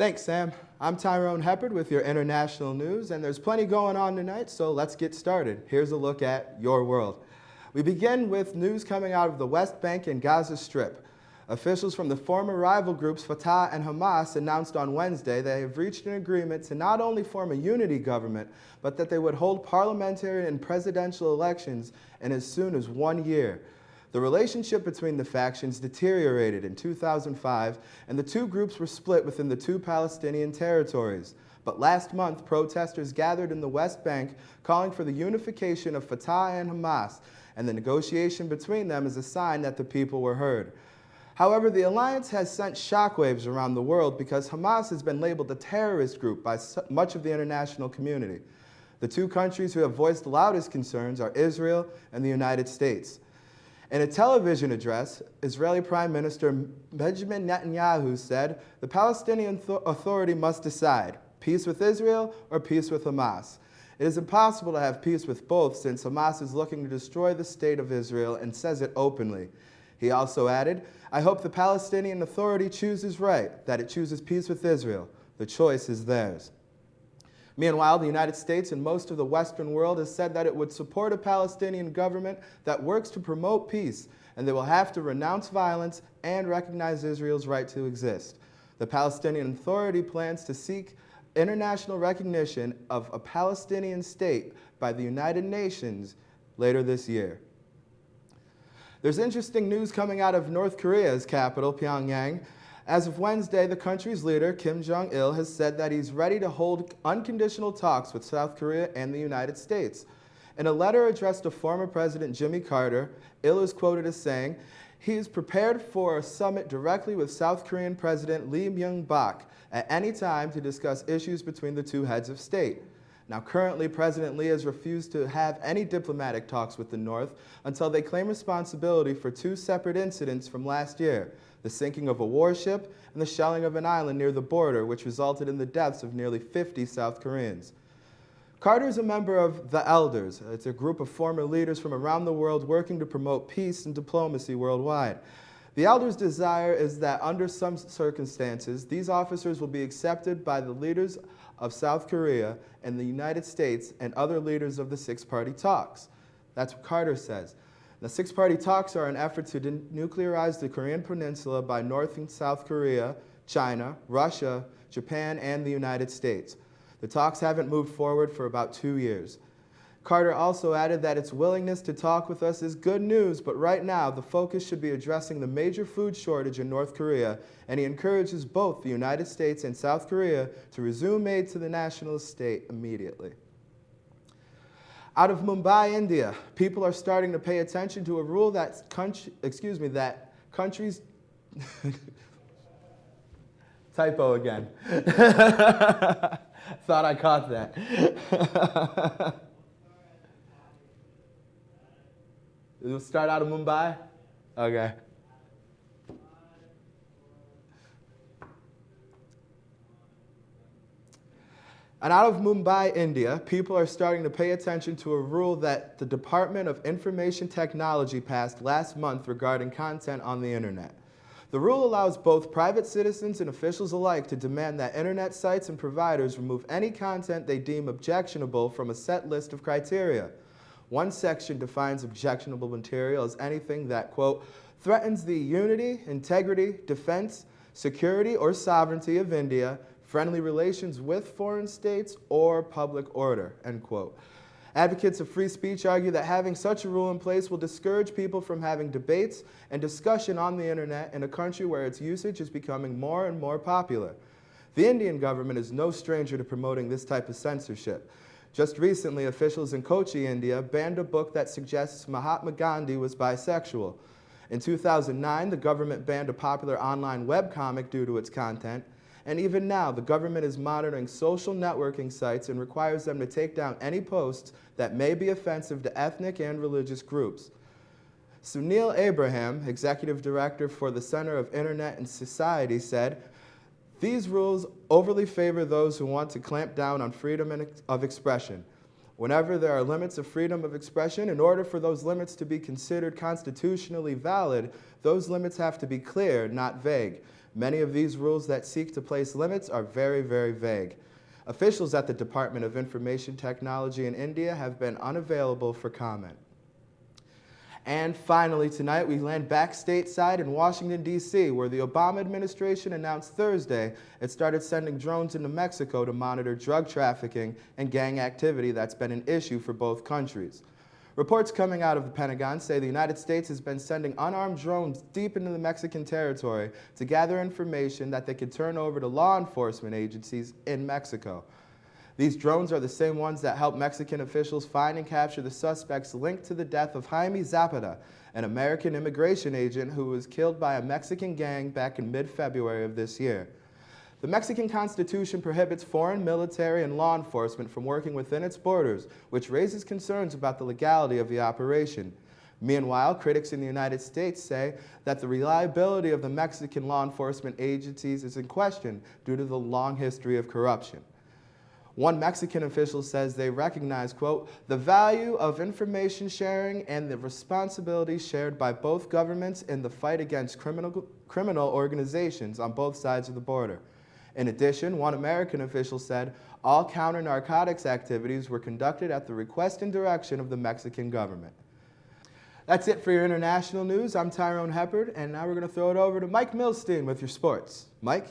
Thanks, Sam. I'm Tyrone with your international news, and there's plenty going on tonight, so let's get started. Here's a look at your world. We begin with news coming out of the West Bank and Gaza Strip. Officials from the former rival groups Fatah and Hamas announced on Wednesday they have reached an agreement to not only form a unity government, but that they would hold parliamentary and presidential elections in as soon as 1 year. The relationship between the factions deteriorated in 2005, and the two groups were split within the two Palestinian territories. But last month, protesters gathered in the West Bank calling for the unification of Fatah and Hamas, and the negotiation between them is a sign that the people were heard. However, the alliance has sent shockwaves around the world because Hamas has been labeled a terrorist group by much of the international community. The two countries who have voiced the loudest concerns are Israel and the United States. In a television address, Israeli Prime Minister Benjamin Netanyahu said, "The Palestinian Authority must decide, peace with Israel or peace with Hamas. It is impossible to have peace with both since Hamas is looking to destroy the state of Israel and says it openly." He also added, "I hope the Palestinian Authority chooses right, that it chooses peace with Israel. The choice is theirs." Meanwhile, the United States and most of the Western world has said that it would support a Palestinian government that works to promote peace, and they will have to renounce violence and recognize Israel's right to exist. The Palestinian Authority plans to seek international recognition of a Palestinian state by the United Nations later this year. There's interesting news coming out of North Korea's capital, Pyongyang. As of Wednesday, the country's leader, Kim Jong-il, has said that he's ready to hold unconditional talks with South Korea and the United States. In a letter addressed to former President Jimmy Carter, Il is quoted as saying, he is prepared for a summit directly with South Korean President Lee Myung-bak at any time to discuss issues between the two heads of state. Now, currently, President Lee has refused to have any diplomatic talks with the North until they claim responsibility for two separate incidents from last year, the sinking of a warship and the shelling of an island near the border, which resulted in the deaths of nearly 50 South Koreans. Carter is a member of the Elders. It's a group of former leaders from around the world working to promote peace and diplomacy worldwide. The Elders' desire is that under some circumstances, these officers will be accepted by the leaders of South Korea and the United States and other leaders of the six-party talks. That's what Carter says. The six-party talks are an effort to denuclearize the Korean Peninsula by North and South Korea, China, Russia, Japan, and the United States. The talks haven't moved forward for about 2 years. Carter also added that its willingness to talk with us is good news, but right now the focus should be addressing the major food shortage in North Korea, and he encourages both the United States and South Korea to resume aid to the nationalist state immediately. Out of Mumbai, India, people are starting to pay attention to a rule that countries typo again. Thought I caught that. We'll start out of Mumbai? Okay. And out of Mumbai, India, people are starting to pay attention to a rule that the Department of Information Technology passed last month regarding content on the internet. The rule allows both private citizens and officials alike to demand that internet sites and providers remove any content they deem objectionable from a set list of criteria. One section defines objectionable material as anything that, quote, threatens the unity, integrity, defense, security, or sovereignty of India, friendly relations with foreign states, or public order, end quote. Advocates of free speech argue that having such a rule in place will discourage people from having debates and discussion on the internet in a country where its usage is becoming more and more popular. The Indian government is no stranger to promoting this type of censorship. Just recently, officials in Kochi, India, banned a book that suggests Mahatma Gandhi was bisexual. In 2009, the government banned a popular online webcomic due to its content. And even now, the government is monitoring social networking sites and requires them to take down any posts that may be offensive to ethnic and religious groups. Sunil Abraham, executive director for the Center of Internet and Society, said, "These rules overly favor those who want to clamp down on freedom of expression. Whenever there are limits of freedom of expression, in order for those limits to be considered constitutionally valid, those limits have to be clear, not vague. Many of these rules that seek to place limits are very, very vague. Officials at the Department of Information Technology in India have been unavailable for comment. And finally, tonight we land back stateside in Washington, D.C., where the Obama administration announced Thursday it started sending drones into Mexico to monitor drug trafficking and gang activity that's been an issue for both countries. Reports coming out of the Pentagon say the United States has been sending unarmed drones deep into the Mexican territory to gather information that they could turn over to law enforcement agencies in Mexico. These drones are the same ones that helped Mexican officials find and capture the suspects linked to the death of Jaime Zapata, an American immigration agent who was killed by a Mexican gang back in mid-February of this year. The Mexican Constitution prohibits foreign military and law enforcement from working within its borders, which raises concerns about the legality of the operation. Meanwhile, critics in the United States say that the reliability of the Mexican law enforcement agencies is in question due to the long history of corruption. One Mexican official says they recognize, quote, the value of information sharing and the responsibility shared by both governments in the fight against criminal organizations on both sides of the border. In addition, one American official said all counter-narcotics activities were conducted at the request and direction of the Mexican government. That's it for your international news. I'm Tyrone Heppard, and now we're going to throw it over to Mike Milstein with your sports. Mike?